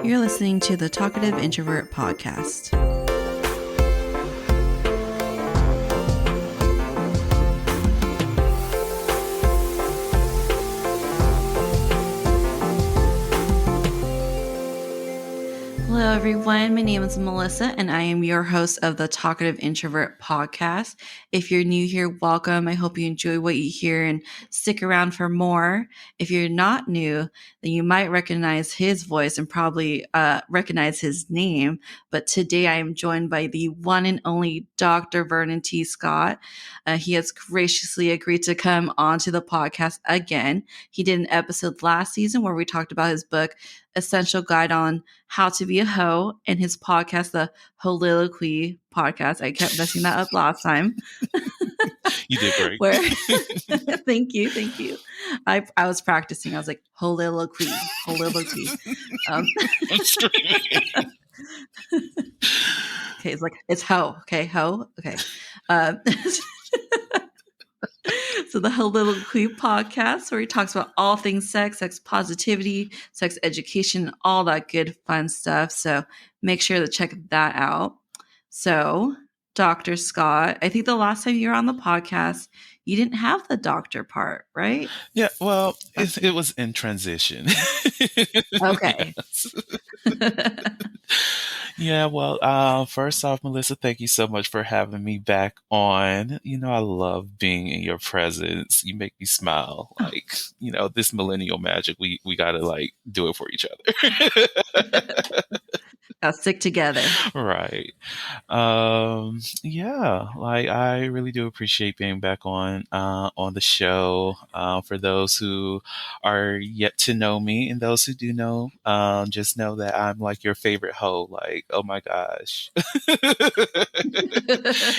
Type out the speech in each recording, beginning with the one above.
You're listening to the Talkative Introvert Podcast. Hello, everyone. My name is Melissa, and I am your host of the Talkative Introvert Podcast. If you're new here, welcome. I hope you enjoy what you hear and stick around for more. If you're not new, then you might recognize his voice and probably recognize his name. But today I am joined by the one and only Dr. Vernon T. Scott. He has graciously agreed to come onto the podcast again. He did an episode last season where we talked about his book, Essential Guide on How to Be a Hoe, and his podcast, the Heauxliloquy Podcast. I kept messing that up last time. You did great. Thank you. I was practicing. I was like, Heauxliloquy. I'm screaming. Okay, it's hoe. Okay, hoe. Okay. So the Heauxliloquy Podcast, where he talks about all things sex positivity, sex education, all that good fun stuff. So make sure to check that out. So Dr. Scott, I think the last time you were on the podcast, you didn't have the doctor part, right? Yeah, well, it was in transition. Okay. Yeah, well, first off, Melissa, thank you so much for having me back on. You know, I love being in your presence. You make me smile. Like, you know, this millennial magic, we got to like do it for each other. I'll stick together. Right. Yeah, like I really do appreciate being back on the show. For those who are yet to know me and those who do know, just know that I'm like your favorite hoe. Like, oh my gosh.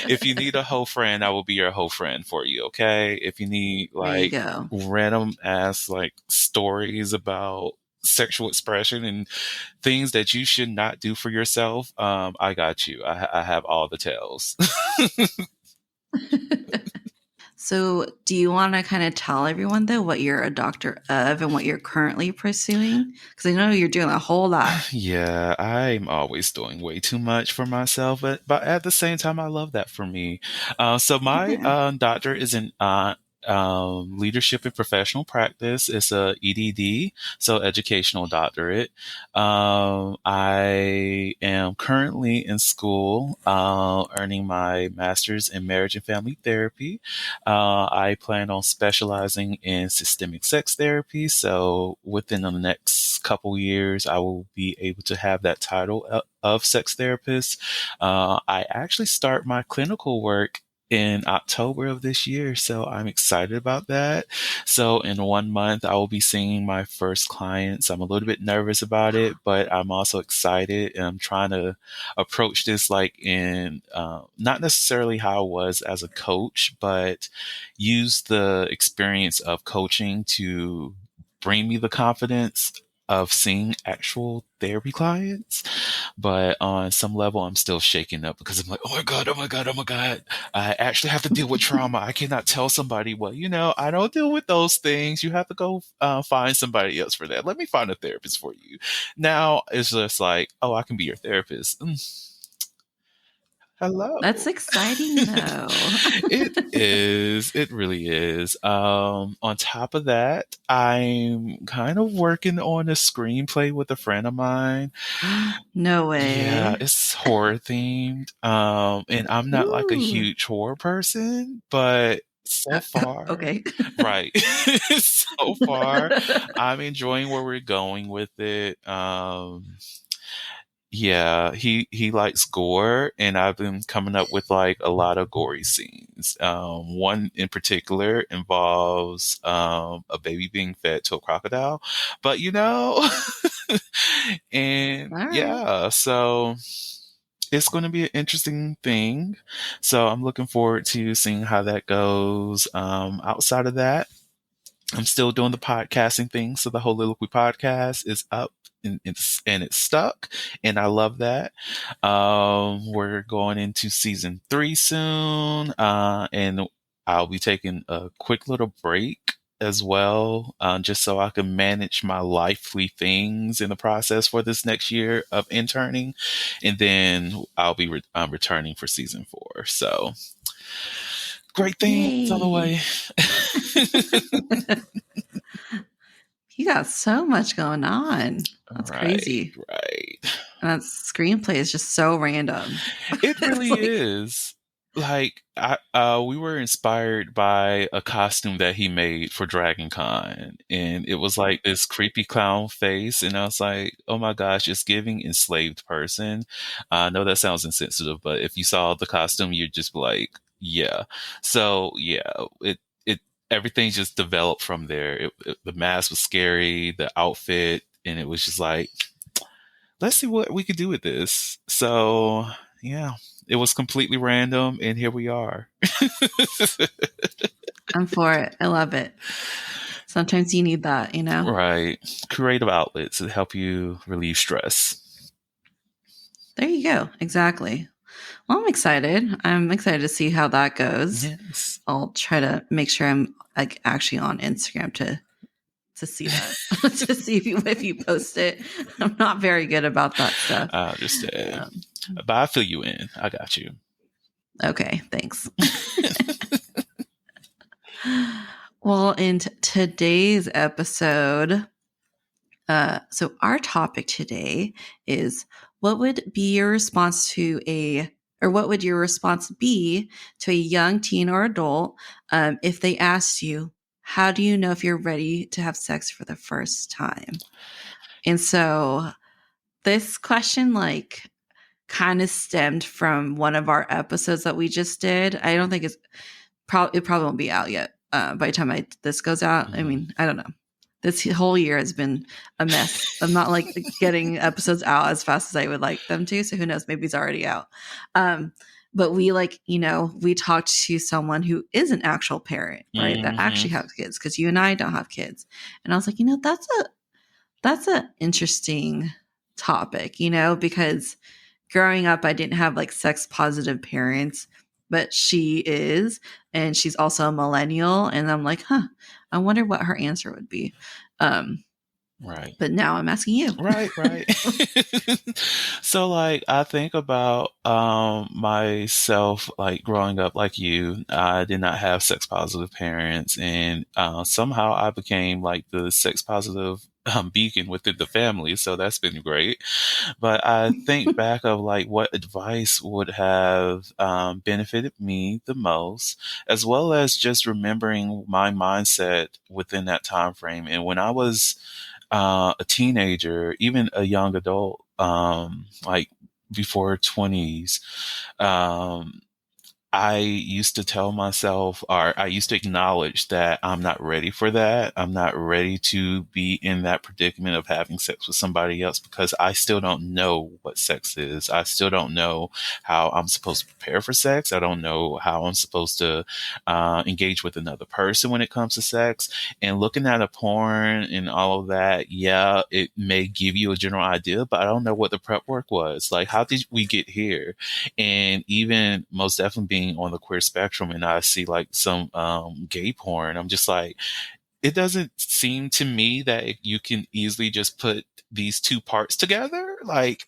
If you need a hoe friend, I will be your hoe friend for you, okay? If you need like random ass like stories about sexual expression and things that you should not do for yourself, I got you. I have all the tales. So do you want to kind of tell everyone, though, what you're a doctor of and what you're currently pursuing? Because I know you're doing a whole lot. Yeah, I'm always doing way too much for myself, but at the same time, I love that for me. So my doctor is in leadership and professional practice. It's a EDD, so educational doctorate. I am currently in school, earning my master's in marriage and family therapy. I plan on specializing in systemic sex therapy. So within the next couple years, I will be able to have that title of sex therapist. I actually start my clinical work in October of this year. So I'm excited about that. So in 1 month, I will be seeing my first clients. I'm a little bit nervous about it, but I'm also excited. And I'm trying to approach this like in, not necessarily how I was as a coach, but use the experience of coaching to bring me the confidence of seeing actual therapy clients. But on some level, I'm still shaken up because I'm like, oh my God. I actually have to deal with trauma. I cannot tell somebody, well, you know, I don't deal with those things. You have to go find somebody else for that. Let me find a therapist for you. Now it's just like, oh, I can be your therapist. Hello. That's exciting, though. It is. It really is. On top of that, I'm kind of working on a screenplay with a friend of mine. No way. Yeah, it's horror themed. And I'm not like a huge horror person, but so far, okay. Right. So far, I'm enjoying where we're going with it. Yeah, he likes gore, and I've been coming up with like a lot of gory scenes. One in particular involves a baby being fed to a crocodile, but you know, and yeah, so it's going to be an interesting thing. So I'm looking forward to seeing how that goes. Outside of that, I'm still doing the podcasting thing. So the Heauxliloquy Podcast is up and it's stuck. And I love that. We're going into season 3 soon. And I'll be taking a quick little break as well, just so I can manage my lively things in the process for this next year of interning. And then I'll be returning for season 4. So great things on the Yay. way. You got so much going on. That's Right, crazy. right. And that screenplay is just so random. It It's really like, is. Like we were inspired by a costume that he made for Dragon Con, and it was like this creepy clown face, and I was like, "Oh my gosh, it's giving enslaved person." I know that sounds insensitive, but if you saw the costume, you'd just be like, "Yeah." So yeah, it everything just developed from there. The mask was scary, the outfit, and it was just like, let's see what we could do with this. So yeah, it was completely random, and here we are. I'm for it. I love it. Sometimes you need that, you know? Right. Creative outlets that help you relieve stress. There you go. Exactly. Well, I'm excited. I'm excited to see how that goes. Yes. I'll try to make sure I'm like actually on Instagram to see that, to see if you post it. I'm not very good about that stuff. I understand. Um, But I fill you in. I got you. okay, thanks. Well, in today's episode, so our topic today is what would be your response to what would your response be to a young teen or adult if they asked you, how do you know if you're ready to have sex for the first time? And so this question, like, kind of stemmed from one of our episodes that we just did. I don't think it probably won't be out yet by the time this goes out. I mean, I don't know. This whole year has been a mess. I'm not like getting episodes out as fast as I would like them to. So who knows? Maybe it's already out. But we we talked to someone who is an actual parent, right? That actually has kids, because you and I don't have kids. And I was like, that's a interesting topic, because growing up, I didn't have like sex positive parents, but she is, and she's also a millennial. And I'm like, I wonder what her answer would be. Right. But now I'm asking you. Right. So like I think about myself, like growing up like you. I did not have sex positive parents, and somehow I became like the sex positive beacon within the family, so that's been great. But I think back of like what advice would have benefited me the most, as well as just remembering my mindset within that time frame. And when I was a teenager, even a young adult, like before 20s, um, I used to tell myself, or I used to acknowledge that I'm not ready for that. I'm not ready to be in that predicament of having sex with somebody else, because I still don't know what sex is. I still don't know how I'm supposed to prepare for sex. I don't know how I'm supposed to engage with another person when it comes to sex. And looking at a porn and all of that, yeah, it may give you a general idea, but I don't know what the prep work was. Like, how did we get here? And even most definitely being on the queer spectrum, and I see like some gay porn, I'm just like, it doesn't seem to me that you can easily just put these two parts together. Like,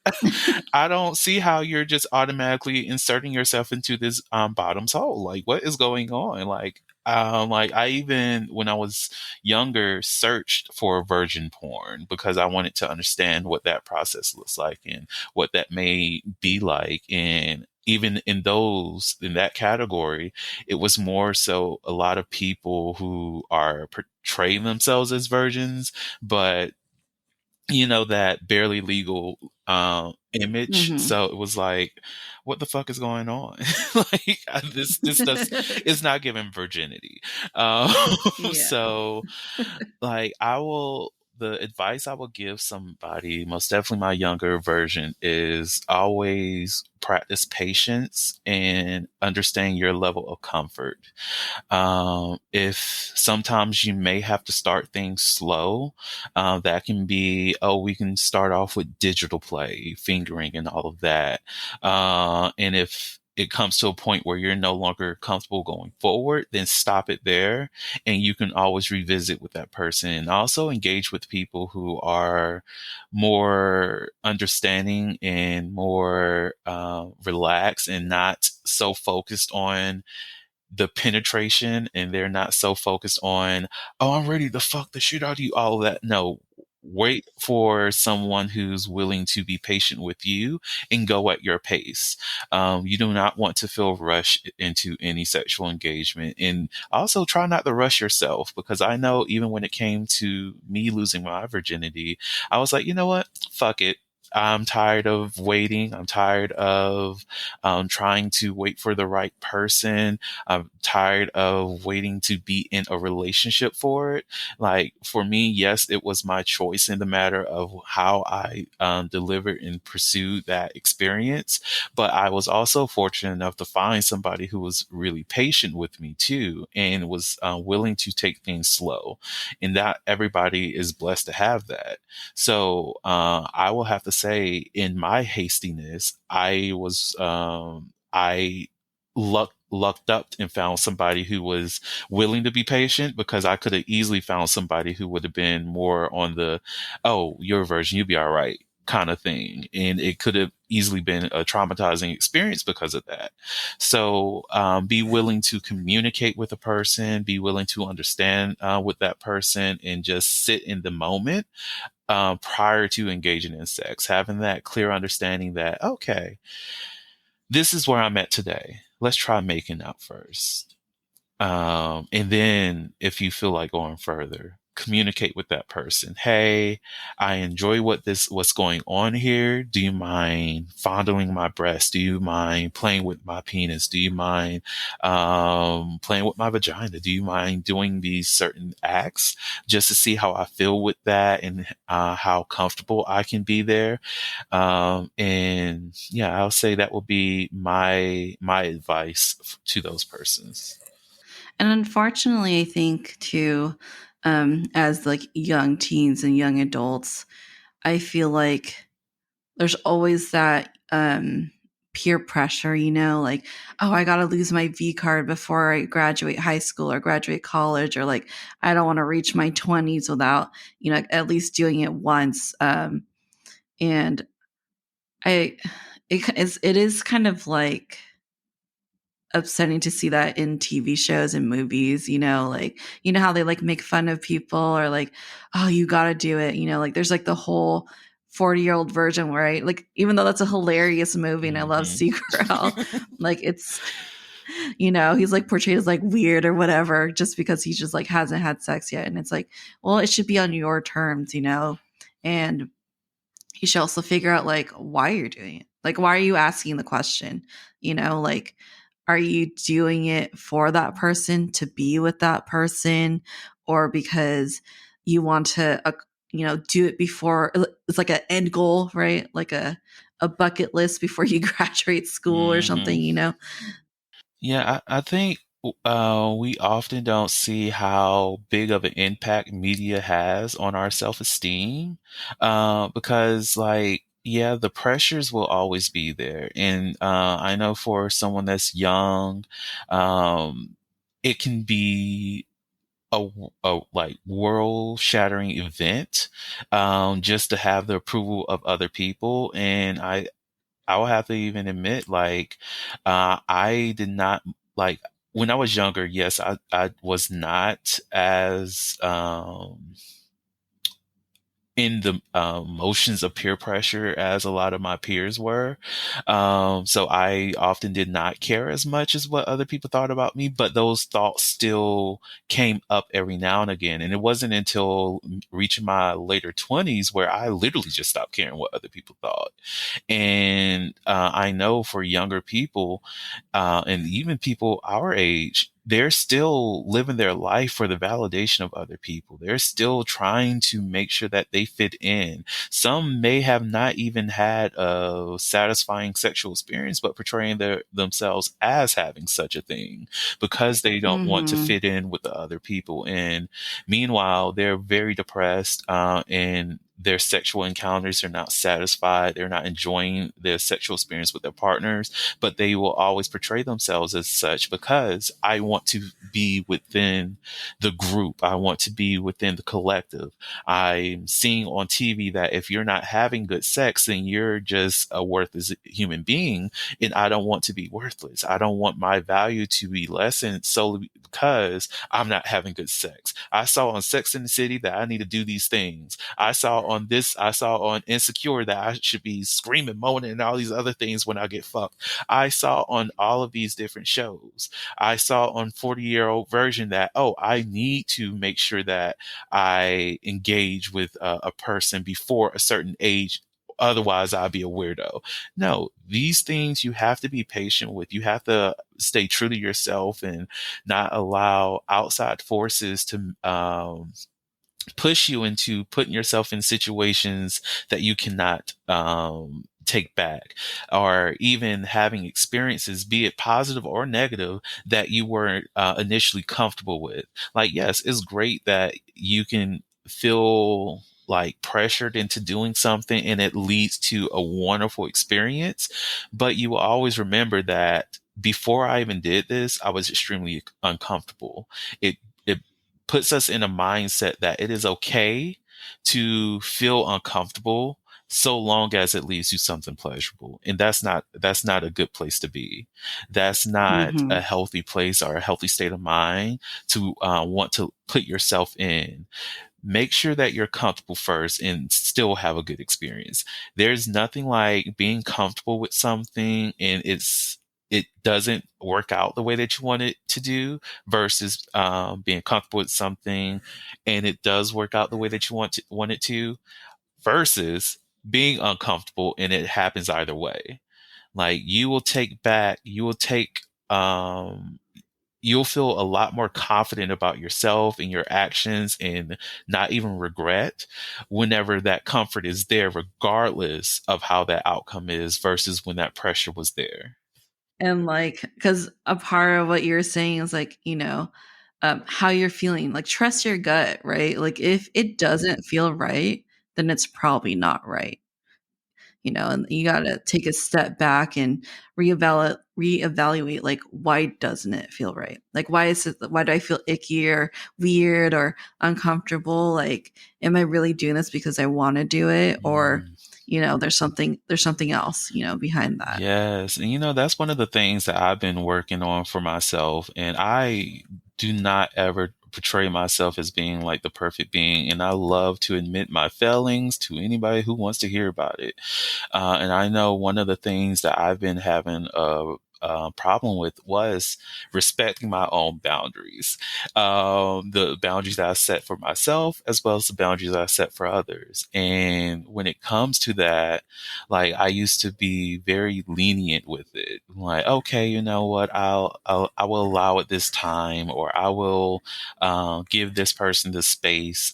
I don't see how you're just automatically inserting yourself into this bottom's hole. Like, what is going on? Like I even when I was younger searched for virgin porn because I wanted to understand what that process looks like and what that may be like. And even in that category, it was more so a lot of people who are portraying themselves as virgins, but that barely legal image. Mm-hmm. So it was like, what the fuck is going on? Like, this does is not giving virginity. Um, Yeah. so like the advice I will give somebody, most definitely my younger version, is always practice patience and understand your level of comfort. If sometimes you may have to start things slow, that can be, we can start off with digital play, fingering, and all of that. And if it comes to a point where you're no longer comfortable going forward, then stop it there. And you can always revisit with that person, and also engage with people who are more understanding and more relaxed, and not so focused on the penetration, and they're not so focused on, oh, I'm ready to fuck the shit out of you, all of that. No, wait for someone who's willing to be patient with you and go at your pace. You do not want to feel rushed into any sexual engagement. And also try not to rush yourself, because I know even when it came to me losing my virginity, I was like, you know what? Fuck it. I'm tired of waiting. I'm tired of trying to wait for the right person. I'm tired of waiting to be in a relationship for it. Like, for me, yes, it was my choice in the matter of how I delivered and pursued that experience. But I was also fortunate enough to find somebody who was really patient with me too, and was willing to take things slow. And that everybody is blessed to have that. So I will have to say, in my hastiness, I lucked up and found somebody who was willing to be patient, because I could have easily found somebody who would have been more on the, oh, your version, you'll be all right kind of thing. And it could have easily been a traumatizing experience because of that. So be willing to communicate with a person, be willing to understand with that person, and just sit in the moment prior to engaging in sex, having that clear understanding that, okay, this is where I'm at today. Let's try making out first. And then if you feel like going further, communicate with that person. Hey, I enjoy what's going on here. Do you mind fondling my breast? Do you mind playing with my penis? Do you mind playing with my vagina? Do you mind doing these certain acts, just to see how I feel with that, and how comfortable I can be there? And yeah, I'll say that will be my advice to those persons. And unfortunately, I think too, as like young teens and young adults, I feel like there's always that peer pressure, like, oh, I got to lose my V card before I graduate high school or graduate college, or like, I don't want to reach my 20s without, at least doing it once. And I, it is kind of like upsetting to see that in TV shows and movies, like, how they like make fun of people, or like, oh, you got to do it, like there's like the whole 40-year-old version where like, even though that's a hilarious movie and I love Mm-hmm. Seagull, like it's, he's like portrayed as like weird or whatever just because he just like hasn't had sex yet. And it's like, well, it should be on your terms, and you should also figure out like why you're doing it. Like, why are you asking the question? Like, are you doing it for that person to be with that person, or because you want to, do it before it's like an end goal, right? Like a bucket list before you graduate school or Mm-hmm. something, Yeah, I think we often don't see how big of an impact media has on our self-esteem, because, like, yeah, the pressures will always be there. And I know for someone that's young, um, it can be a, a like world-shattering event, just to have the approval of other people. And I will have to even admit, like, I did not like when I was younger. Yes, I was not as in the motions of peer pressure as a lot of my peers were. So I often did not care as much as what other people thought about me, but those thoughts still came up every now and again. And it wasn't until reaching my later 20s where I literally just stopped caring what other people thought. And I know for younger people, and even people our age, they're still living their life for the validation of other people. They're still trying to make sure that they fit in. Some may have not even had a satisfying sexual experience, but portraying themselves as having such a thing, because they don't want to Mm-hmm. fit in with the other people. And meanwhile, they're very depressed, and their sexual encounters, they're not satisfied, they're not enjoying their sexual experience with their partners, but they will always portray themselves as such because I want to be within the group. I want to be within the collective. I'm seeing on TV that if you're not having good sex, then you're just a worthless human being. And I don't want to be worthless. I don't want my value to be lessened solely because I'm not having good sex. I saw on Sex in the City that I need to do these things. I saw on Insecure that I should be screaming, moaning, and all these other things when I get fucked. I saw on all of these different shows. I saw on 40-year-old version that, oh, I need to make sure that I engage with a person before a certain age. Otherwise, I'll be a weirdo. No, these things you have to be patient with. You have to stay true to yourself and not allow outside forces to push you into putting yourself in situations that you cannot take back, or even having experiences, be it positive or negative, that you weren't initially comfortable with. Like, yes, it's great that you can feel like pressured into doing something and it leads to a wonderful experience, but you will always remember that before I even did this, I was extremely uncomfortable. It puts us in a mindset that it is okay to feel uncomfortable so long as it leads to something pleasurable. And that's not a good place to be. That's not Mm-hmm. a healthy place or a healthy state of mind to want to put yourself in. Make sure that you're comfortable first and still have a good experience. There's nothing like being comfortable with something and it doesn't work out the way that you want it to do versus being comfortable with something and it does work out the way that you want it to versus being uncomfortable and it happens either way. Like you'll feel a lot more confident about yourself and your actions and not even regret whenever that comfort is there, regardless of how that outcome is versus when that pressure was there. And like, because a part of what you're saying is like, how you're feeling, like trust your gut, right? Like if it doesn't feel right, then it's probably not right. And you got to take a step back and reevaluate, like, why doesn't it feel right? Like, why do I feel icky or weird or uncomfortable? Like, am I really doing this because I want to do it? Or, Mm. there's something else, behind that. Yes. And that's one of the things that I've been working on for myself. And I do not ever portray myself as being like the perfect being. And I love to admit my failings to anybody who wants to hear about it. And I know one of the things that I've been having a problem with was respecting my own boundaries, the boundaries that I set for myself, as well as the boundaries that I set for others. And when it comes to that, like I used to be very lenient with it. Like, okay, you know what? I will allow it this time, or I will give this person the space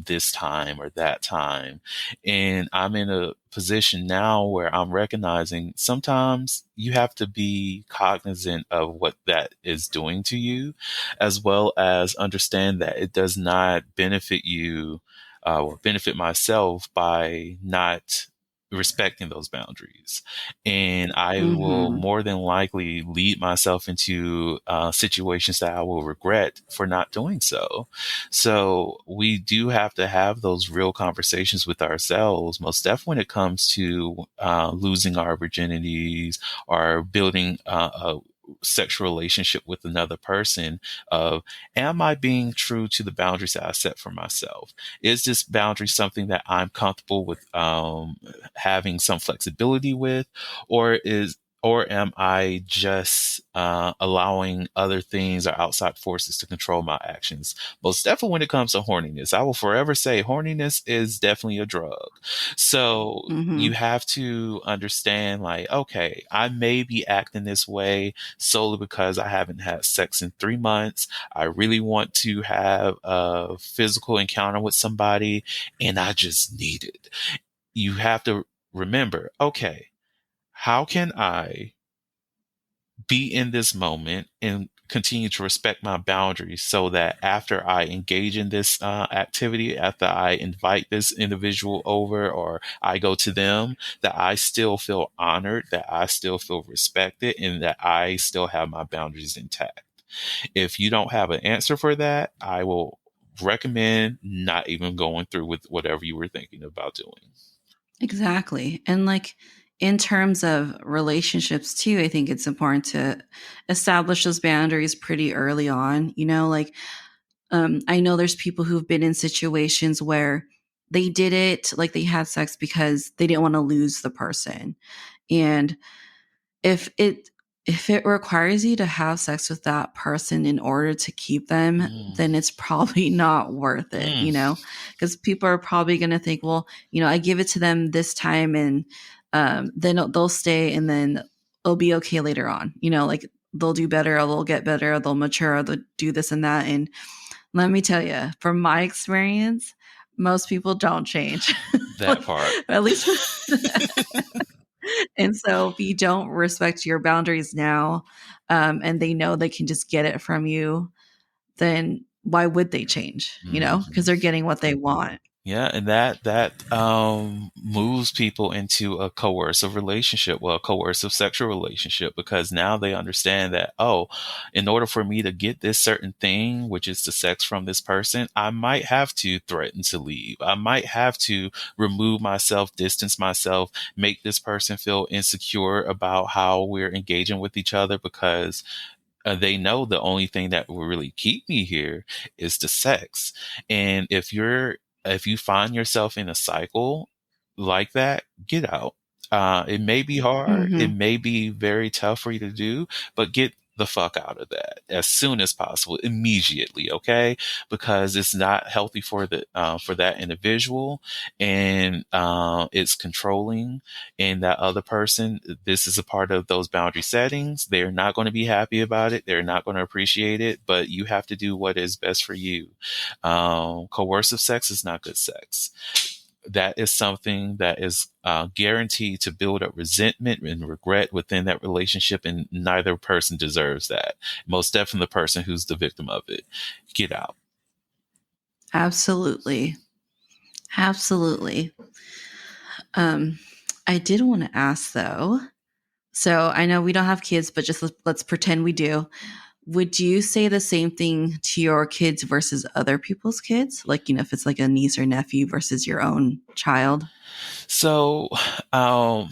this time or that time. And I'm in a position now where I'm recognizing sometimes you have to be cognizant of what that is doing to you, as well as understand that it does not benefit you or benefit myself by not respecting those boundaries. And I will Mm-hmm. more than likely lead myself into situations that I will regret for not doing so. So we do have to have those real conversations with ourselves, most definitely when it comes to losing our virginities or building a sexual relationship with another person. Of, am I being true to the boundaries that I set for myself? Is this boundary something that I'm comfortable with having some flexibility with, or am I just allowing other things or outside forces to control my actions? Most definitely when it comes to horniness, I will forever say horniness is definitely a drug. So you Mm-hmm. have to understand, like, okay, I may be acting this way solely because I haven't had sex in 3 months. I really want to have a physical encounter with somebody and I just need it. You have to remember, okay, how can I be in this moment and continue to respect my boundaries so that after I engage in this activity, after I invite this individual over or I go to them, that I still feel honored, that I still feel respected, and that I still have my boundaries intact. If you don't have an answer for that, I will recommend not even going through with whatever you were thinking about doing. Exactly. And like in terms of relationships too, I think it's important to establish those boundaries pretty early on. Like I know there's people who've been in situations where they did it, like they had sex because they didn't want to lose the person. And if it requires you to have sex with that person in order to keep them, Mm, then it's probably not worth it, mm, because people are probably going to think, well, I give it to them this time, and then they'll stay, and then it'll be okay later on. Like they'll do better, or they'll get better, or they'll mature, or they'll do this and that. And let me tell you, from my experience, most people don't change. that part. At least and so if you don't respect your boundaries now, and they know they can just get it from you, then why would they change? Because they're getting what they want. Yeah, and that moves people into a coercive relationship, well, a coercive sexual relationship, because now they understand that, oh, in order for me to get this certain thing, which is the sex from this person, I might have to threaten to leave. I might have to remove myself, distance myself, make this person feel insecure about how we're engaging with each other, because they know the only thing that will really keep me here is the sex. And if you find yourself in a cycle like that, get out. It may be hard. It Hmm. may be very tough for you to do, but get the fuck out of that as soon as possible, immediately. Okay. Because it's not healthy for that individual, and, it's controlling. And that other person, this is a part of those boundary settings. They're not going to be happy about it. They're not going to appreciate it, but you have to do what is best for you. Coercive sex is not good sex. That is something that is guaranteed to build up resentment and regret within that relationship, and neither person deserves that. Most definitely the person who's the victim of it. Get out. Absolutely. Absolutely. Um, I did want to ask though. So I know we don't have kids, but just let's pretend we do. Would you say the same thing to your kids versus other people's kids? Like, if it's like a niece or nephew versus your own child? So, I'll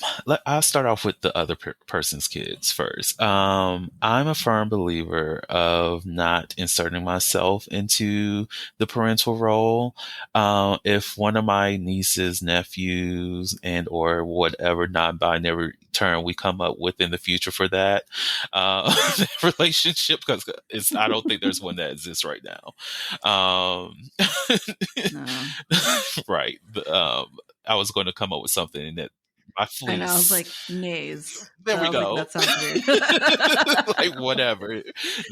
start off with the other person's kids first. I'm a firm believer of not inserting myself into the parental role. If one of my nieces, nephews, and or whatever non-binary term we come up with in the future for that relationship, because I don't think there's one that exists right now. No. Right. I was going to come up with something that my I know. I was fleece. like, nays. There But I we was like, go. that sounds weird. Like whatever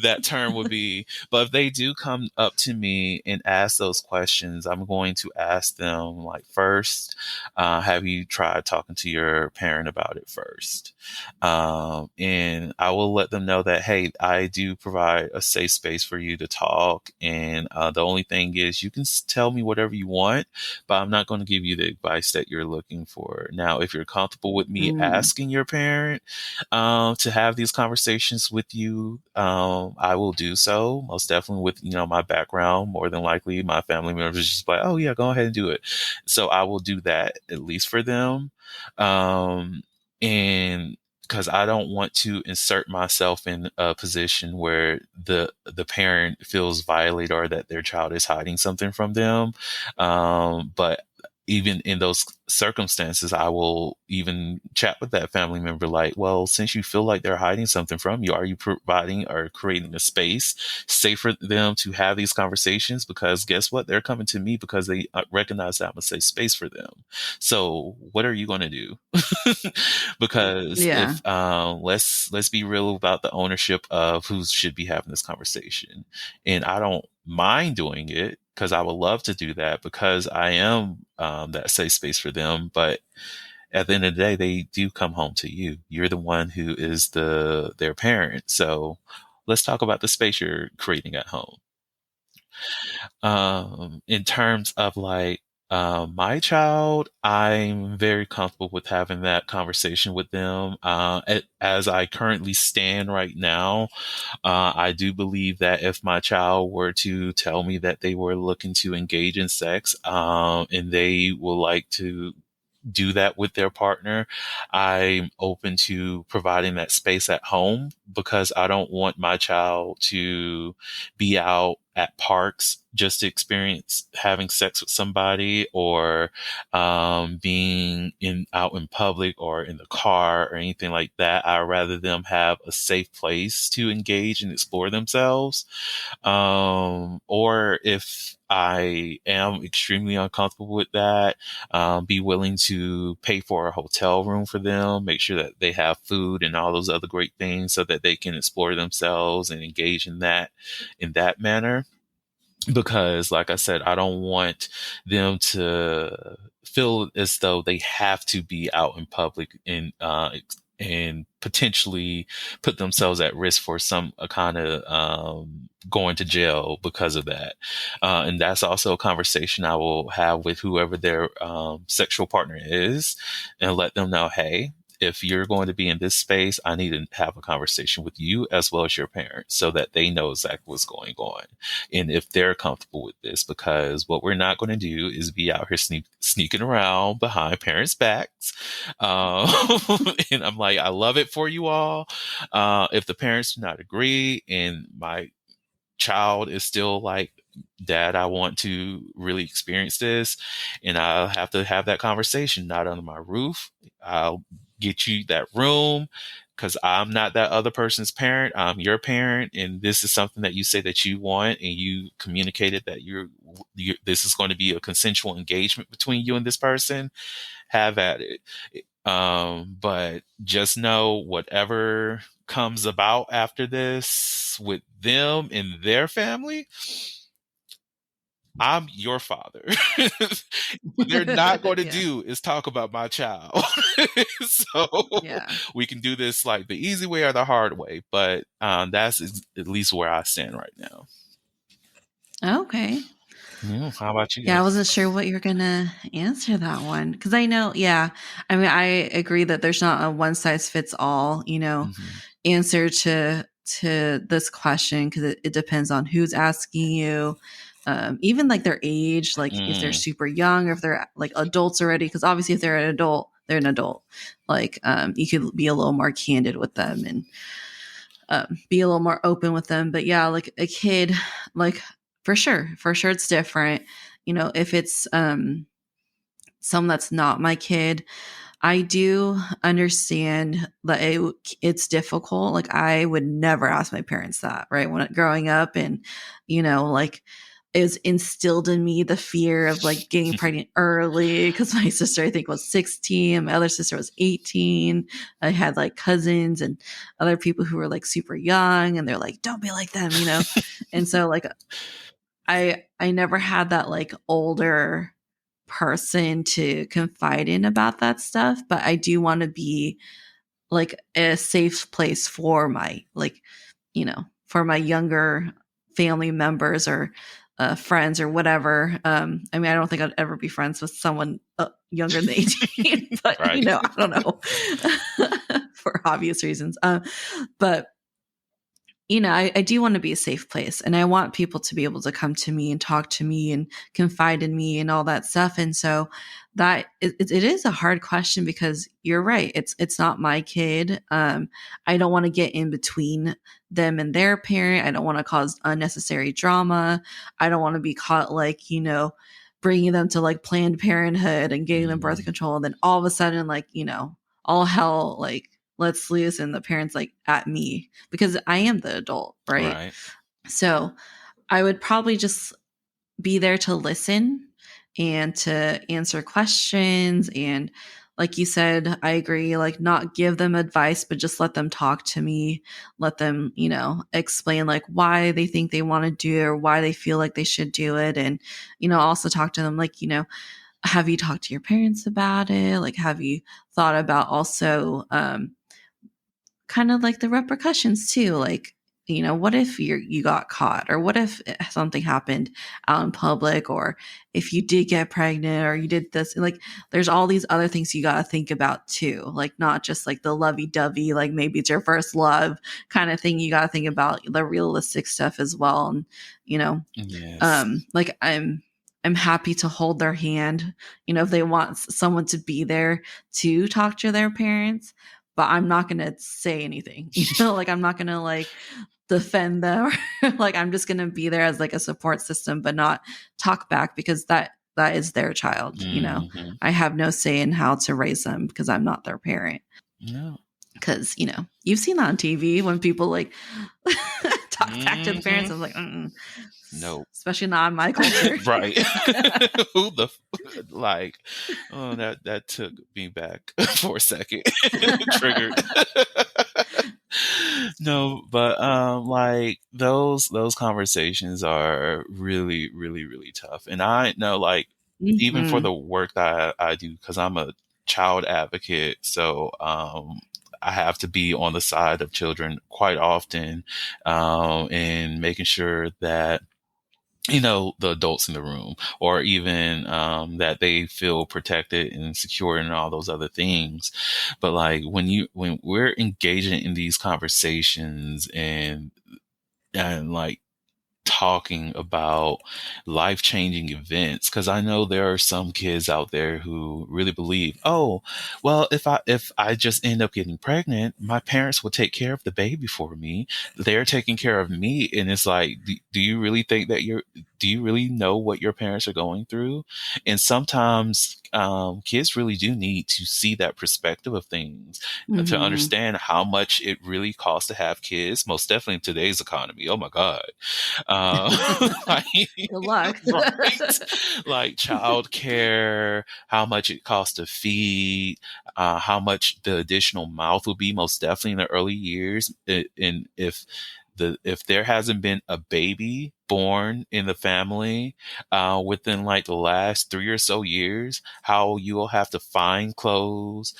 that term would be. But if they do come up to me and ask those questions, I'm going to ask them like, first, have you tried talking to your parent about it first? And I will let them know that, hey, I do provide a safe space for you to talk. And the only thing is you can tell me whatever you want, but I'm not going to give you the advice that you're looking for. Now, if you're comfortable with me Mm. asking your parent to have these conversations with you, I will do so. Most definitely with, my background, more than likely my family members just like, oh yeah, go ahead and do it. So I will do that at least for them. And because I don't want to insert myself in a position where the parent feels violated or that their child is hiding something from them. But even in those circumstances, I will even chat with that family member like, well, since you feel like they're hiding something from you, are you providing or creating a space safe for them to have these conversations? Because guess what? They're coming to me because they recognize that I'm a safe space for them. So what are you going to do? Because Yeah. if let's be real about the ownership of who should be having this conversation, and I don't mind doing it because I would love to do that because I am that safe space for them. But at the end of the day, they do come home to you. You're the one who is their parent. So let's talk about the space you're creating at home. In terms of like my child, I'm very comfortable with having that conversation with them. As I currently stand right now, I do believe that if my child were to tell me that they were looking to engage in sex, and they would like to do that with their partner, I'm open to providing that space at home, because I don't want my child to be out at parks just to experience having sex with somebody, or being out in public or in the car or anything like that. I'd rather them have a safe place to engage and explore themselves. Or if I am extremely uncomfortable with that, be willing to pay for a hotel room for them, make sure that they have food and all those other great things so that they can explore themselves and engage in that manner. Because like I said, I don't want them to feel as though they have to be out in public and potentially put themselves at risk for some kind of going to jail because of that. And that's also a conversation I will have with whoever their sexual partner is, and let them know, hey, if you're going to be in this space, I need to have a conversation with you as well as your parents so that they know exactly what's going on and if they're comfortable with this. Because what we're not going to do is be out here sneaking around behind parents' backs. Um, and I'm like, I love it for you all. If the parents do not agree and my child is still like, Dad, I want to really experience this, and I'll have to have that conversation, not under my roof. I'll get you that room because I'm not that other person's parent. I'm your parent, and this is something that you say that you want, and you communicated that this is going to be a consensual engagement between you and this person. Have at it. But just know whatever comes about after this with them and their family, I'm your father. What they're not going to Yeah. do is talk about my child. So Yeah. we can do this like the easy way or the hard way. But that's at least where I stand right now. Okay. How about you Yeah, I guys? wasn't sure what you're gonna answer that one because I know, yeah, I mean, I agree that there's not a one size fits all, Mm-hmm. answer to this question because it depends on who's asking you, even like their age, like if they're Mm, super young or if they're like adults already. Because obviously, if they're an adult, they're an adult. Like, you could be a little more candid with them and be a little more open with them. But yeah, like a kid, like for sure, it's different. If it's someone that's not my kid, I do understand that it's difficult. Like I would never ask my parents that, right? When growing up, and like it was instilled in me the fear of like getting pregnant early because my sister I think was 16, my other sister was 18. I had like cousins and other people who were like super young, and they're like, "Don't be like them," and so like I never had that like older person to confide in about that stuff, but I do want to be like a safe place for my like for my younger family members or friends or whatever. I mean, I don't think I'd ever be friends with someone younger than 18, but right. I don't know for obvious reasons. But I do want to be a safe place, and I want people to be able to come to me and talk to me and confide in me and all that stuff. And so that it is a hard question because you're right. It's not my kid. I don't want to get in between them and their parent. I don't want to cause unnecessary drama. I don't want to be caught like, bringing them to like Planned Parenthood and getting them birth Mm, control. And then all of a sudden, like, all hell, like, let's loose, and the parents like at me because I am the adult, right? right. So I would probably just be there to listen and to answer questions. And like you said, I agree, like not give them advice, but just let them talk to me, let them, explain like why they think they want to do it or why they feel like they should do it. And, also talk to them like, have you talked to your parents about it? Like, have you thought about also, kind of like the repercussions too, like what if you got caught, or what if something happened out in public, or if you did get pregnant, or you did this, like there's all these other things you got to think about too, like not just like the lovey-dovey, like maybe it's your first love kind of thing. You got to think about the realistic stuff as well. And Yes. like I'm happy to hold their hand, if they want someone to be there to talk to their parents, but I'm not going to say anything, like I'm not going to like defend them. Like I'm just going to be there as like a support system, but not talk back, because that is their child. Hmm. I have no say in how to raise them because I'm not their parent. No. Because you've seen that on TV when people like talk back to the parents. Hmm. I was like, Nope. especially not in my culture. Right. Who the like? Oh, that took me back for a second. Triggered. No, but like those conversations are really, really, really tough. And I know, like, even for Mhm. the work that I do, because I'm a child advocate, so I have to be on the side of children quite often, and making sure that the adults in the room, or even that they feel protected and secure and all those other things. But like when we're engaging in these conversations and like talking about life-changing events, because I know there are some kids out there who really believe, oh, well, if I just end up getting pregnant, my parents will take care of the baby for me. They're taking care of me. And it's like, do you really think that do you really know what your parents are going through? And sometimes kids really do need to see that perspective of things, to Mhm. understand how much it really costs to have kids, most definitely in today's economy. Oh my God. Like, Good luck. right? Like childcare, how much it costs to feed, how much the additional mouth will be, most definitely in the early years. And if there hasn't been a baby born in the family within like the last 3 or so years, how you will have to find clothes,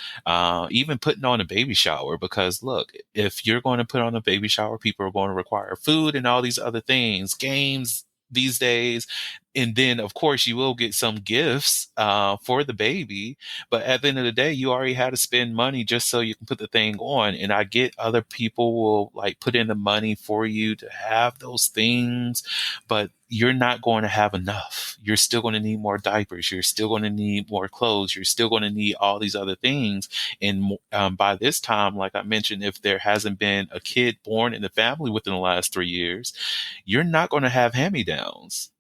even putting on a baby shower. Because look, if you're going to put on a baby shower, people are going to require food and all these other things, games these days. And then, of course, you will get some gifts for the baby. But at the end of the day, you already had to spend money just so you can put the thing on. And I get other people will like put in the money for you to have those things, but you're not going to have enough. You're still going to need more diapers. You're still going to need more clothes. You're still going to need all these other things. And by this time, like I mentioned, if there hasn't been a kid born in the family within the last 3 years, you're not going to have hand-me-downs.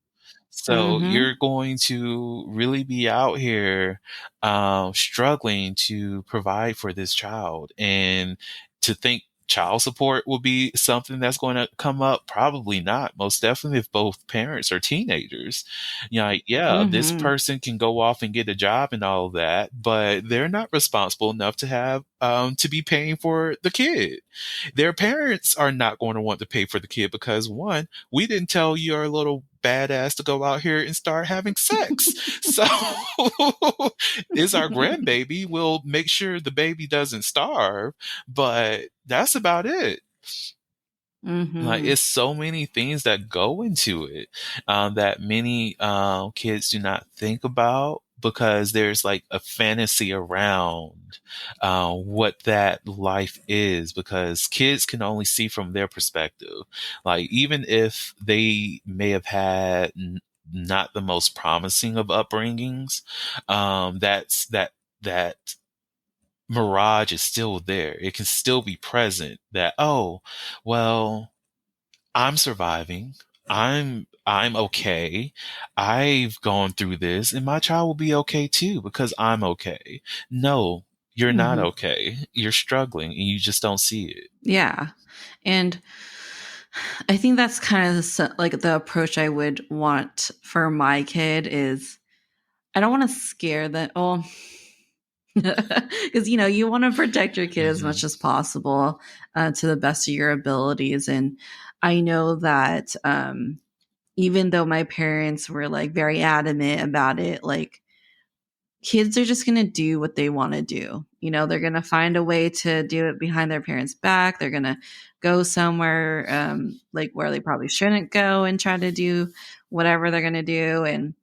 So Mhm. you're going to really be out here struggling to provide for this child. And to think child support will be something that's going to come up, probably not. Most definitely if both parents are teenagers. Like, yeah, this Mhm. person can go off and get a job and all of that, but they're not responsible enough to have to be paying for the kid. Their parents are not going to want to pay for the kid because, one, we didn't tell your little badass to go out here and start having sex. So it's our grandbaby. We'll make sure the baby doesn't starve, but that's about it. Like, Mhm. it's so many things that go into it that many kids do not think about, because there's like a fantasy around what that life is, because kids can only see from their perspective. Like, even if they may have had not the most promising of upbringings, that mirage is still there. It can still be present that, oh, well, I'm surviving. I'm okay. I've gone through this, and my child will be okay too because I'm okay. No, you're not Mhm. okay. You're struggling and you just don't see it. Yeah. And I think that's kind of like the approach I would want for my kid is I don't want to scare them. Oh, because you want to protect your kid as Hmm. much as possible to the best of your abilities. And I know that even though my parents were like very adamant about it, like kids are just going to do what they want to do. You know, they're going to find a way to do it behind their parents' back. They're going to go somewhere like where they probably shouldn't go and try to do whatever they're going to do. And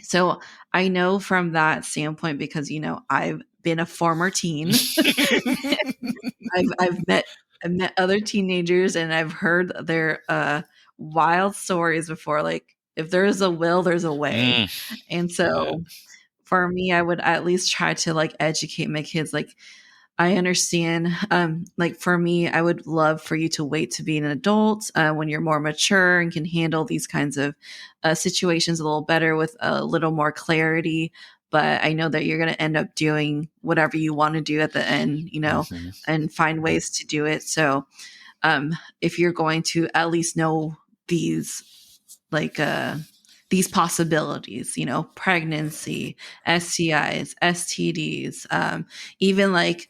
so I know from that standpoint, because, you know, I've been a former teen. I've met other teenagers and I've heard their wild stories before. Like, if there's a will, there's a way. And so for me, I would at least try to like educate my kids. Like, I understand. Like for me, I would love for you to wait to be an adult when you're more mature and can handle these kinds of situations a little better with a little more clarity. But I know that you're going to end up doing whatever you want to do at the end, you know, and find ways to do it. So if you're going to at least know these, like, these possibilities, you know, pregnancy, STIs, STDs, even like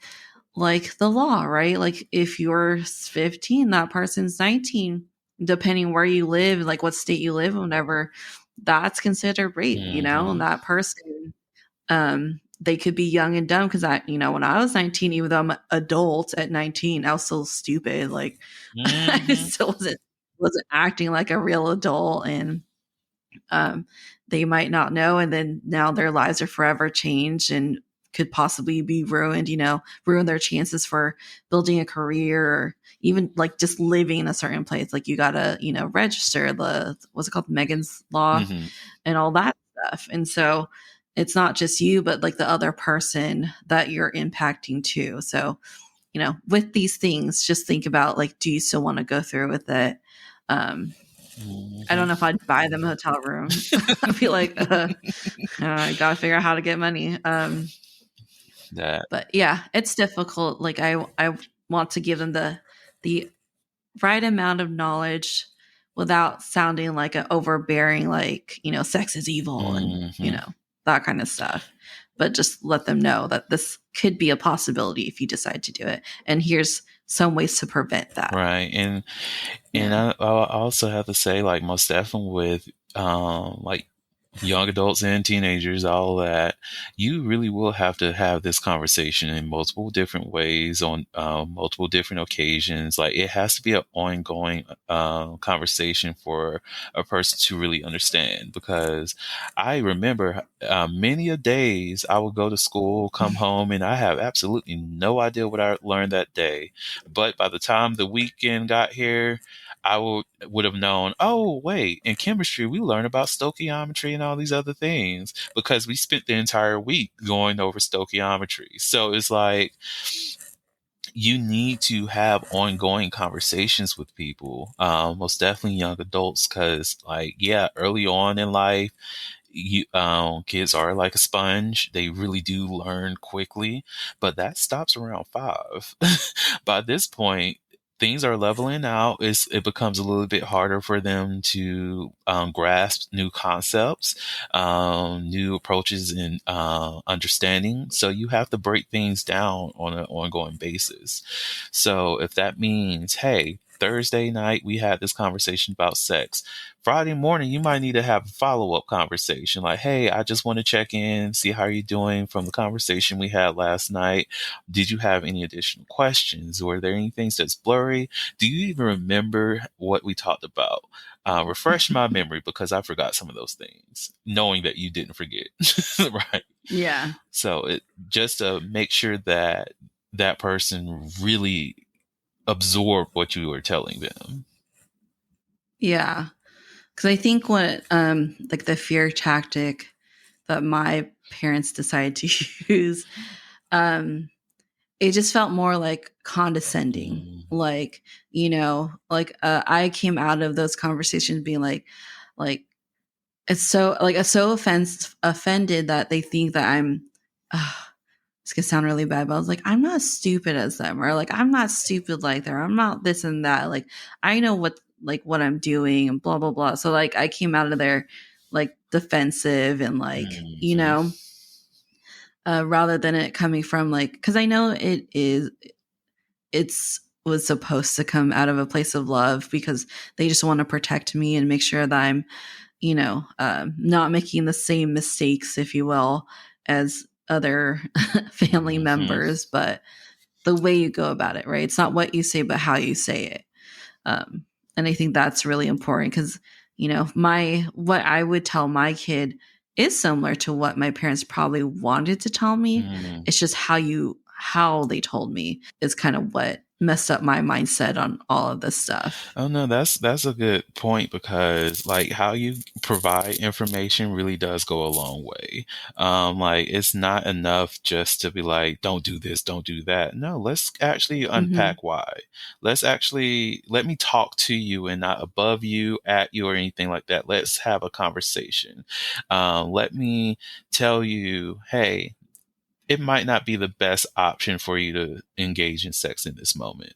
the law, right? Like if you're 15, that person's 19, depending where you live, like what state you live in, whatever, that's considered rape, you know, and that person, they could be young and dumb. Cause you know, when I was 19, even though I'm an adult at 19, I was still stupid. Like I still wasn't acting like a real adult. And they might not know, and then now their lives are forever changed and could possibly be ruined, you know, ruin their chances for building a career, or even like just living in a certain place. Like you gotta, you know, register the, what's it called, Megan's Law, and all that stuff. And so it's not just you, but like the other person that you're impacting too. So, you know, with these things, just think about like, do you still want to go through with it? I don't know if I'd buy them a hotel room. I'd be like, I gotta figure out how to get money. But yeah, it's difficult. Like I want to give them the right amount of knowledge without sounding like an overbearing, like, you know, sex is evil and, you know, that kind of stuff. But just let them know that this could be a possibility if you decide to do it. And here's some ways to prevent that. Right. And I also have to say, like, most definitely with like young adults and teenagers, all that, you really will have to have this conversation in multiple different ways on multiple different occasions. Like it has to be an ongoing conversation for a person to really understand, because I remember many a days I would go to school, come home, and I have absolutely no idea what I learned that day. But by the time the weekend got here, I would have known, oh, wait, in chemistry, we learn about stoichiometry and all these other things because we spent the entire week going over stoichiometry. So it's like you need to have ongoing conversations with people, most definitely young adults, because, like, yeah, early on in life, kids are like a sponge. They really do learn quickly, but that stops around 5. By this point, things are leveling out. It becomes a little bit harder for them to grasp new concepts, new approaches, and understanding. So you have to break things down on an ongoing basis. So if that means, hey, Thursday night, we had this conversation about sex. Friday morning, you might need to have a follow-up conversation. Like, hey, I just want to check in, see how you're doing from the conversation we had last night. Did you have any additional questions? Were there any things that's blurry? Do you even remember what we talked about? Refresh my memory, because I forgot some of those things, knowing that you didn't forget. Right. Yeah. So just to make sure that that person really absorb what you were telling them. Yeah. Because I think what, like the fear tactic that my parents decided to use, it just felt more like condescending. Like, you know, like I came out of those conversations being like, it's so like offended that they think that I'm, this could sound really bad, but I was like, I'm not stupid as them, or like, I'm not stupid like them. I'm not this and that. Like, I know what I'm doing and blah, blah, blah. So like, I came out of there like defensive and like, you know, rather than it coming from like, cause I know was supposed to come out of a place of love, because they just want to protect me and make sure that I'm, you know, not making the same mistakes, if you will. as other family Mm-hmm. members, but the way you go about it, right? It's not what you say, but how you say it. Um, and I think that's really important because, you know, what I would tell my kid is similar to what my parents probably wanted to tell me. Mm. It's just how they told me is kind of what messed up my mindset on all of this stuff. Oh no, that's a good point because like how you provide information really does go a long way. Like it's not enough just to be like, don't do this, don't do that. No, let's actually Mm-hmm. unpack why. Let's actually let me talk to you and not above you, at you, or anything like that. Let's have a conversation. Let me tell you, hey, it might not be the best option for you to engage in sex in this moment.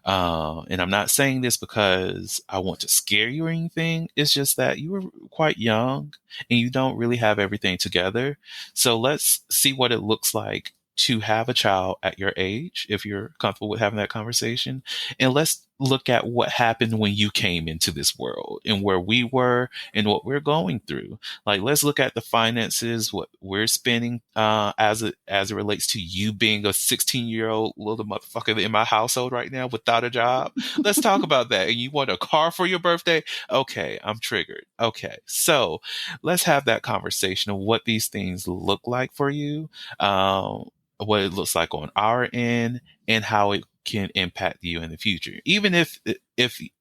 And I'm not saying this because I want to scare you or anything. It's just that you were quite young and you don't really have everything together. So let's see what it looks like to have a child at your age, if you're comfortable with having that conversation. And let's look at what happened when you came into this world and where we were and what we're going through. Like, let's look at the finances, what we're spending, as it relates to you being a 16-year-old little motherfucker in my household right now without a job. Let's talk about that. And you want a car for your birthday? Okay, I'm triggered. Okay, so let's have that conversation of what these things look like for you, what it looks like on our end, and how it can impact you in the future. Even if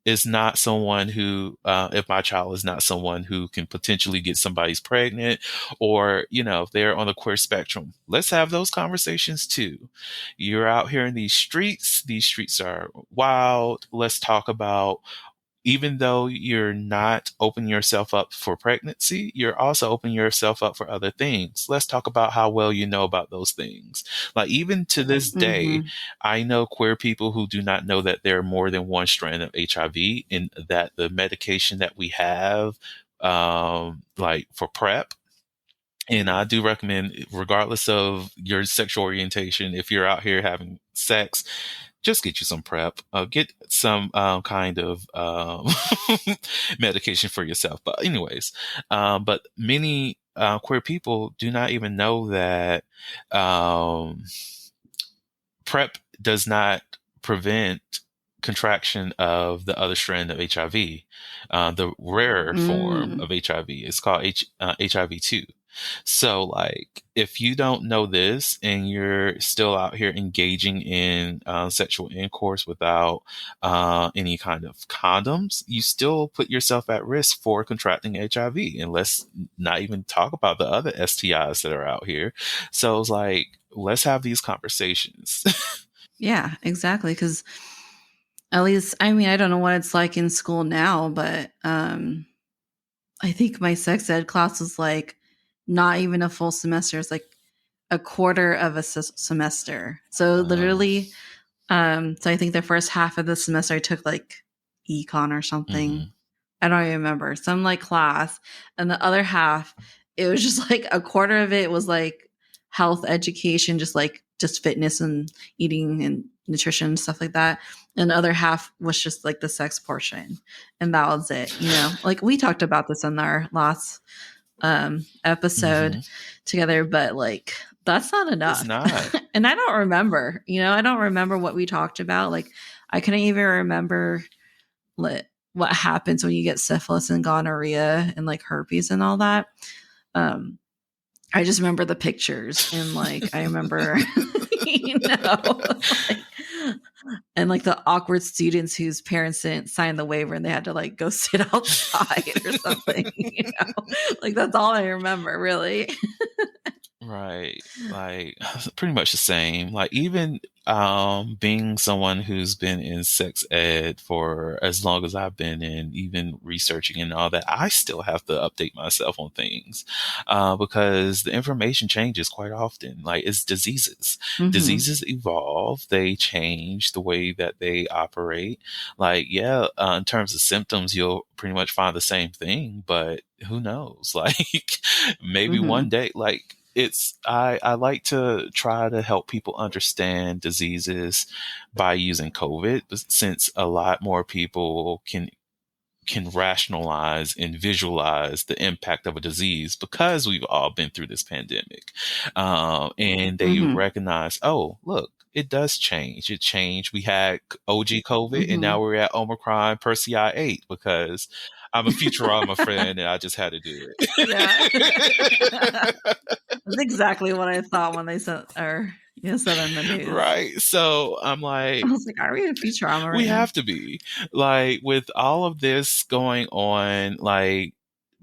it's not someone who, if my child is not someone who can potentially get somebody's pregnant, or if they're on the queer spectrum, let's have those conversations too. You're out here in these streets. These streets are wild. Let's talk about, even though you're not opening yourself up for pregnancy, you're also opening yourself up for other things. Let's talk about how well you know about those things. Like, even to this day, Mm-hmm. I know queer people who do not know that there are more than one strand of HIV, and that the medication that we have, like for PrEP, and I do recommend, regardless of your sexual orientation, if you're out here having sex, just get you some PrEP. Get some kind of medication for yourself. But anyways, but many queer people do not even know that PrEP does not prevent contraction of the other strand of HIV. The rarer form Mm. of HIV is called HIV-2. So, like, if you don't know this and you're still out here engaging in sexual intercourse without any kind of condoms, you still put yourself at risk for contracting HIV. And let's not even talk about the other STIs that are out here. So it's like, let's have these conversations. Yeah, exactly. Because at least, I mean, I don't know what it's like in school now, but I think my sex ed class was like not even a full semester. It's like a quarter of a semester. So Um, literally, so I think the first half of the semester I took like econ or something. mhm, I don't even remember, some like class, and the other half it was just like a quarter of it was like health education, just fitness and eating and nutrition and stuff like that, and the other half was just like the sex portion, and that was it. You know, like we talked about this in our last episode mhm. together, but like that's not It's enough. not. And I don't remember, I don't remember what we talked about. Like I couldn't even remember what happens when you get syphilis and gonorrhea and like herpes and all that. Um, I just remember the pictures, and like I remember, like, and like the awkward students whose parents didn't sign the waiver and they had to like go sit outside or something. Like that's all I remember, really. Right. Like, pretty much the same. Like, even being someone who's been in sex ed for as long as I've been in, even researching and all that, I still have to update myself on things because the information changes quite often. Like, it's diseases. Hmm. Diseases evolve, they change the way that they operate. Like, yeah, in terms of symptoms, you'll pretty much find the same thing, but who knows? Like, maybe one Hmm. day, like, I like to try to help people understand diseases by using COVID, since a lot more people can can rationalize and visualize the impact of a disease because we've all been through this pandemic. And they Mm-hmm. recognize, oh, look, it does change. It changed. We had OG COVID and Mm-hmm. now we're at Omicron Persei 8 because I'm a Futurama fan and I just had to do Yeah. it. That's exactly what I thought when they said said on the news. Right. So I'm I like, was like, are we in Futurama we right now? have to be like with all of this going on, like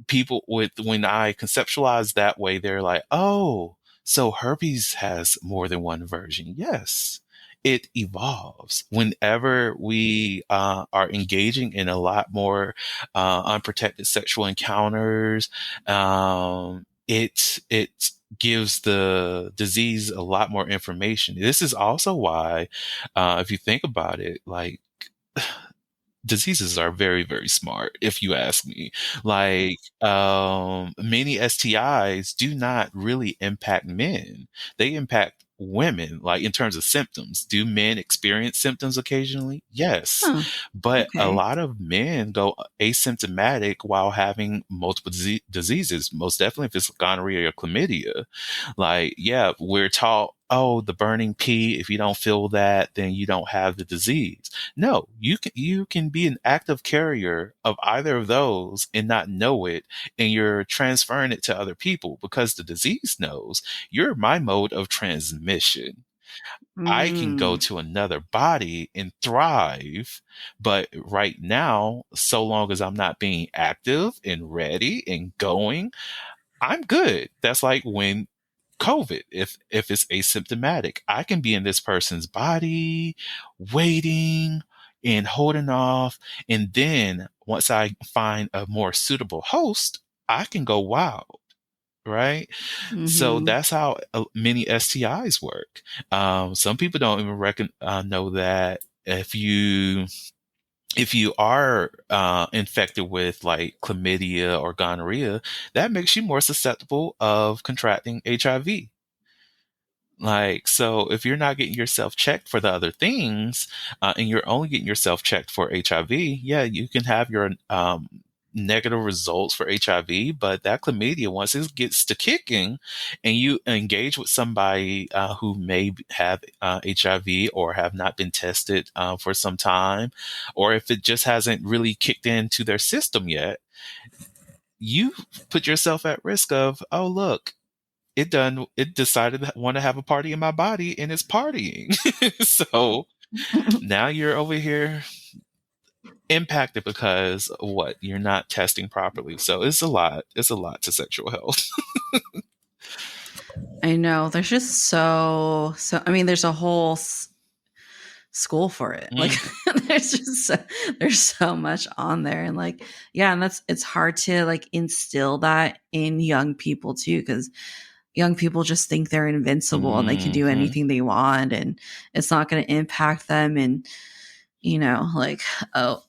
people with when I conceptualize that way, they're like, oh, so herpes has more than one version. Yes. It evolves whenever we are engaging in a lot more unprotected sexual encounters. It gives the disease a lot more information. This is also why, if you think about it, like diseases are very, very smart, if you ask me. Like, many STIs do not really impact men. They impact women, like in terms of symptoms. Do men experience symptoms occasionally? Yes. Huh. But a Okay. lot of men go asymptomatic while having multiple diseases, most definitely if it's gonorrhea or chlamydia. Like, yeah, we're taught, oh, the burning pee, if you don't feel that, then you don't have the disease. No, you can be an active carrier of either of those and not know it, and you're transferring it to other people because the disease knows you're my mode of transmission. I can go Mm. to another body and thrive, but right now, so long as I'm not being active and ready and going, I'm good. That's like when COVID, if it's asymptomatic, I can be in this person's body, waiting and holding off. And then once I find a more suitable host, I can go wild. Right. So Mm-hmm. that's how many STIs work. Some people don't even know that if you are infected with like chlamydia or gonorrhea, that makes you more susceptible of contracting HIV. Like, so if you're not getting yourself checked for the other things, and you're only getting yourself checked for HIV, yeah, you can have your negative results for HIV, but that chlamydia, once it gets to kicking and you engage with somebody who may have HIV or have not been tested for some time, or if it just hasn't really kicked into their system yet, you put yourself at risk of, oh, look, it decided to want to have a party in my body and it's partying. So now you're over here impacted because what you're not testing properly. So it's a lot to sexual health. I know. There's just so. I mean, there's a whole school for it. Like, Mm, there's so much on there, and like, yeah, and it's hard to like instill that in young people too, because young people just think they're invincible and they can do mhm, anything they want, and it's not going to impact them. And like, oh,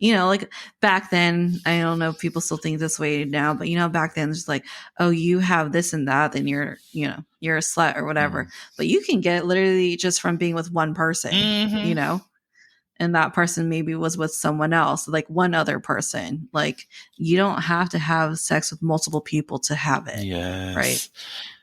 like back then, I don't know if people still think this way now, but back then it's like, oh, you have this and that, then you're a slut or whatever. mm, But you can get literally just from being with one person, mhm. and that person maybe was with someone else, like one other person. Like, you don't have to have sex with multiple people to have it, right? Yes.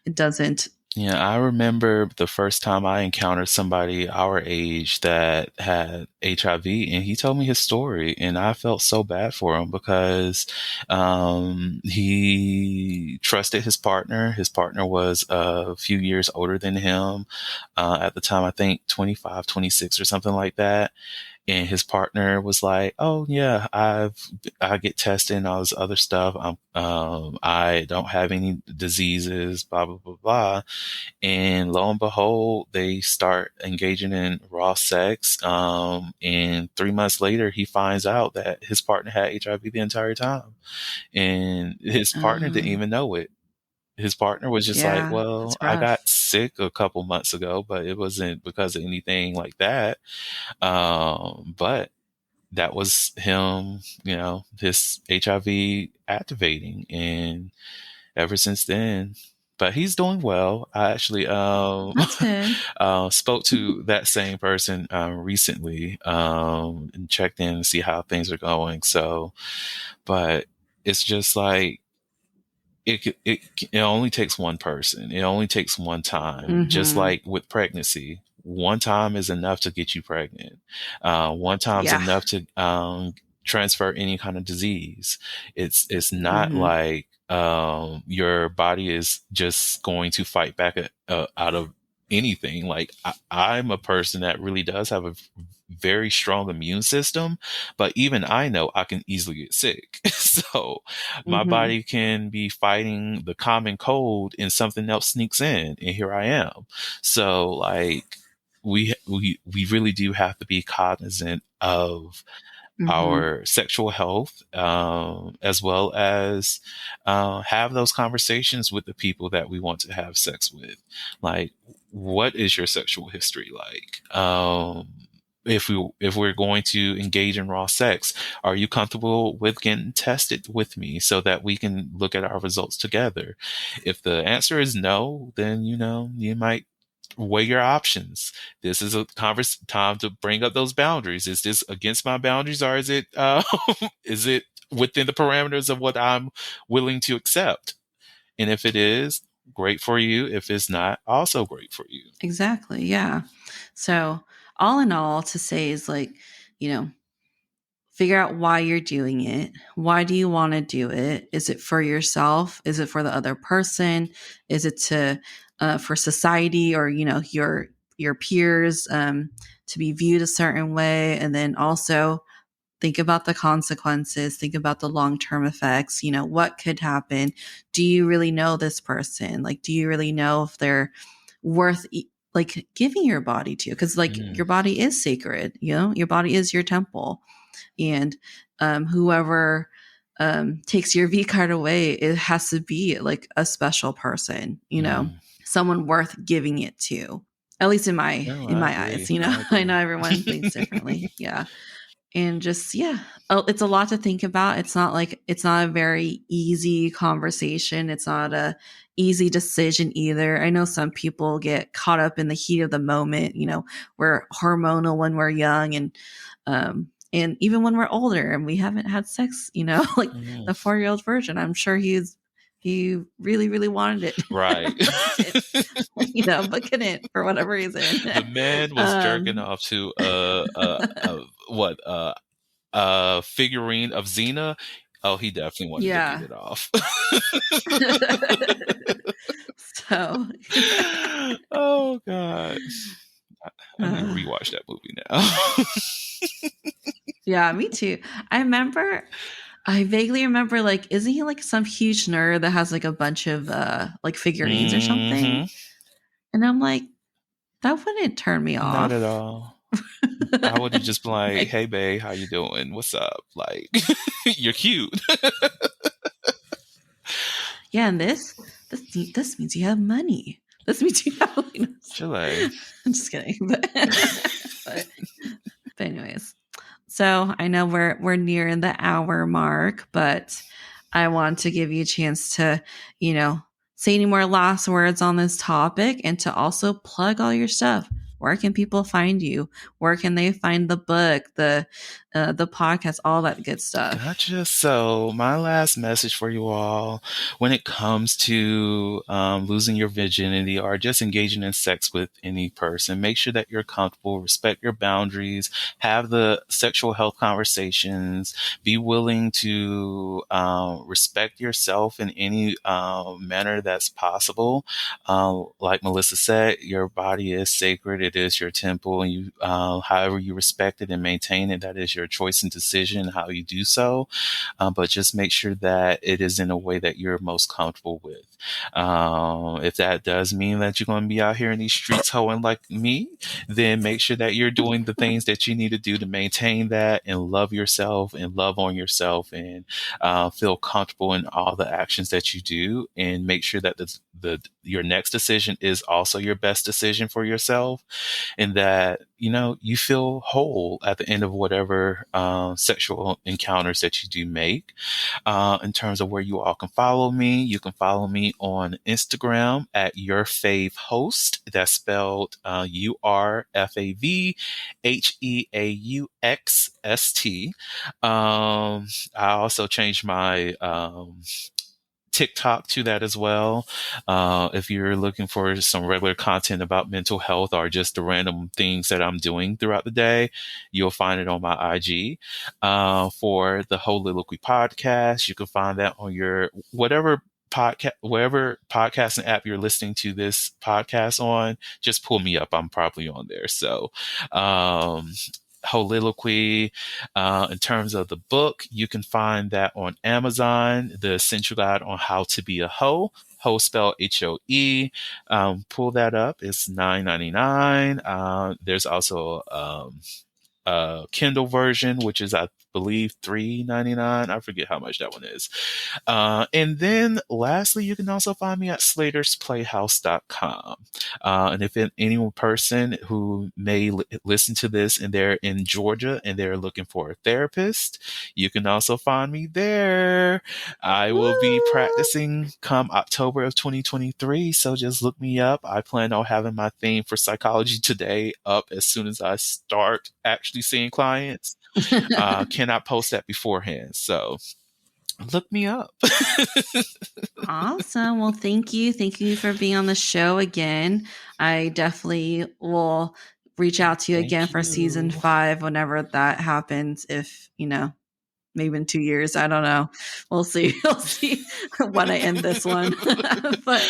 It doesn't. Yeah, I remember the first time I encountered somebody our age that had HIV, and he told me his story, and I felt so bad for him because he trusted his partner. His partner was a few years older than him, at the time, I think 25, 26 or something like that. And his partner was like, "Oh yeah, I get tested and all this other stuff. I don't have any diseases, blah blah blah blah." And lo and behold, they start engaging in raw sex. And 3 months later, he finds out that his partner had HIV the entire time, and his partner didn't um even know it. His partner was just like, yeah, "Well, it's I got rough. sick a couple months ago, but it wasn't because of anything like that." But that was him, his HIV activating. And ever since then, but he's doing well. I actually That's good. spoke to that same person recently and checked in to see how things are going. So, but it's just like it only takes one person. It only takes one time. Just Mm-hmm. like with pregnancy, one time is enough to get you pregnant. One time is Yeah. enough to transfer any kind of disease. It's not Mm-hmm. like your body is just going to fight back out of anything. Like I'm a person that really does have a very strong immune system, but even I know I can easily get sick. So my Mm-hmm. body can be fighting the common cold and something else sneaks in, and here I am. So like we really do have to be cognizant of Mm-hmm. our sexual health, as well as have those conversations with the people that we want to have sex with. Like, what is your sexual history like? If we're going to engage in raw sex, are you comfortable with getting tested with me so that we can look at our results together? If the answer is no, then you might weigh your options. This is a time to bring up those boundaries. Is this against my boundaries, or is it is it within the parameters of what I'm willing to accept? And if it is, great for you. If it's not, also great for you. Exactly. Yeah. So, all in all, to say is like, you know, figure out why you're doing it. Why do you want to do it? Is it for yourself? Is it for the other person? Is it to for society or your peers to be viewed a certain way? And then also think about the consequences. Think about the long term effects. What could happen? Do you really know this person? Like, do you really know if they're worth like giving your body to? Because like Mm, your body is sacred. Your body is your temple, and whoever takes your V card away, it has to be like a special person, mm. someone worth giving it to. At least in my No, in I my eyes, agree. I I agree. know everyone thinks differently. Yeah. And just, yeah, oh, it's a lot to think about. It's not a very easy conversation. It's not a easy decision either. I know some people get caught up in the heat of the moment. We're hormonal when we're young, and even when we're older and we haven't had sex, like Mhm. the 4-year-old virgin. I'm sure he really really wanted it, Right. to, but couldn't for whatever reason. The man was jerking um, off to what figurine of Xena. Oh, he definitely wanted to get yeah. it off. So, Oh God, I need to uh, rewatch that movie now. yeah, me too. I vaguely remember, like, isn't he like some huge nerd that has like a bunch of like figurines or something? Hmm. And I'm like, that wouldn't turn me Not at off. all. I would have just been like, Like, "Hey, babe, how you doing? What's up? Like, you're cute." yeah, and this means you have money. This means you have. Chile. I'm just kidding, but anyways. So I know we're near the hour mark, but I want to give you a chance to, say any more last words on this topic and to also plug all your stuff. Where can people find you? Where can they find the book, the podcast, all that good stuff? Gotcha. So, my last message for you all when it comes to losing your virginity or just engaging in sex with any person, make sure that you're comfortable, respect your boundaries, have the sexual health conversations, be willing to respect yourself in any manner that's possible. Like Melissa said, your body is sacred, it is your temple, and however you respect it and maintain it, that is your choice and decision how you do so. But just make sure that it is in a way that you're most comfortable with. If that does mean that you're going to be out here in these streets hoeing like me, then make sure that you're doing the things that you need to do to maintain that and love yourself and love on yourself and feel comfortable in all the actions that you do, and make sure that the your next decision is also your best decision for yourself, and that, you feel whole at the end of whatever sexual encounters that you do make. In terms of where you all can follow me, you can follow me on Instagram at Your Fave Host. That's spelled UrFavHeauxst. I also changed my TikTok to that as well. If you're looking for some regular content about mental health or just the random things that I'm doing throughout the day, you'll find it on my IG. For the Heauxliloquy Podcast, you can find that on your whatever podcasting app you're listening to this podcast on. Just pull me up. I'm probably on there. So, Heauxliloquy. In terms of the book, you can find that on Amazon, The Essential Guide on How to Be a Hoe. Hoe spelled Hoe. Pull that up. It's $9.99. There's also a Kindle version, which is, I believe, $3.99. I forget how much that one is. And then lastly, you can also find me at slatersplayhouse.com. And if any person who may listen to this and they're in Georgia and they're looking for a therapist, you can also find me there. I will be practicing come October of 2023. So just look me up. I plan on having my theme for Psychology Today up as soon as I start actually seeing clients. Cannot post that beforehand. So look me up. Awesome. Well, thank you. Thank you for being on the show again. I definitely will reach out to you again for season 5 whenever that happens. If, maybe in 2 years, I don't know. We'll see. We'll see when I end this one. But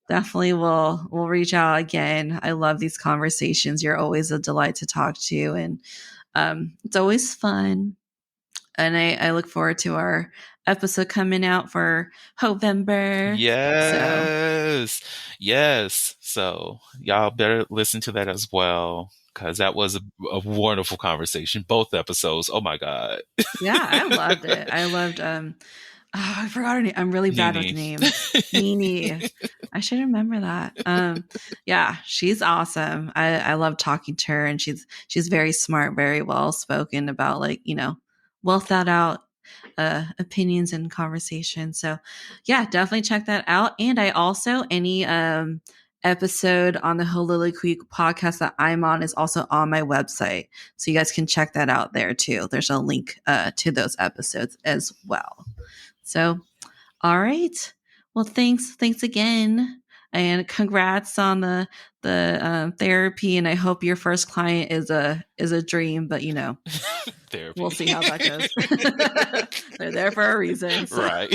definitely we'll reach out again. I love these conversations. You're always a delight to talk to, and it's always fun. And I look forward to our episode coming out for November. Yes. Yes. So y'all better listen to that as well, because that was a wonderful conversation. Both episodes. Oh my God. Yeah, I loved it. I loved I forgot her name. I'm really bad with names. Nene. I should remember that. Yeah, she's awesome. I love talking to her, and she's very smart, very well spoken about, well thought out opinions and conversations. So yeah, definitely check that out. And I also, any episode on the Heauxliloquy podcast that I'm on is also on my website. So you guys can check that out there too. There's a link to those episodes as well. So, all right. Well, thanks again. And congrats on the therapy. And I hope your first client is a dream, but Therapy. We'll see how that goes. They're there for a reason. So. Right.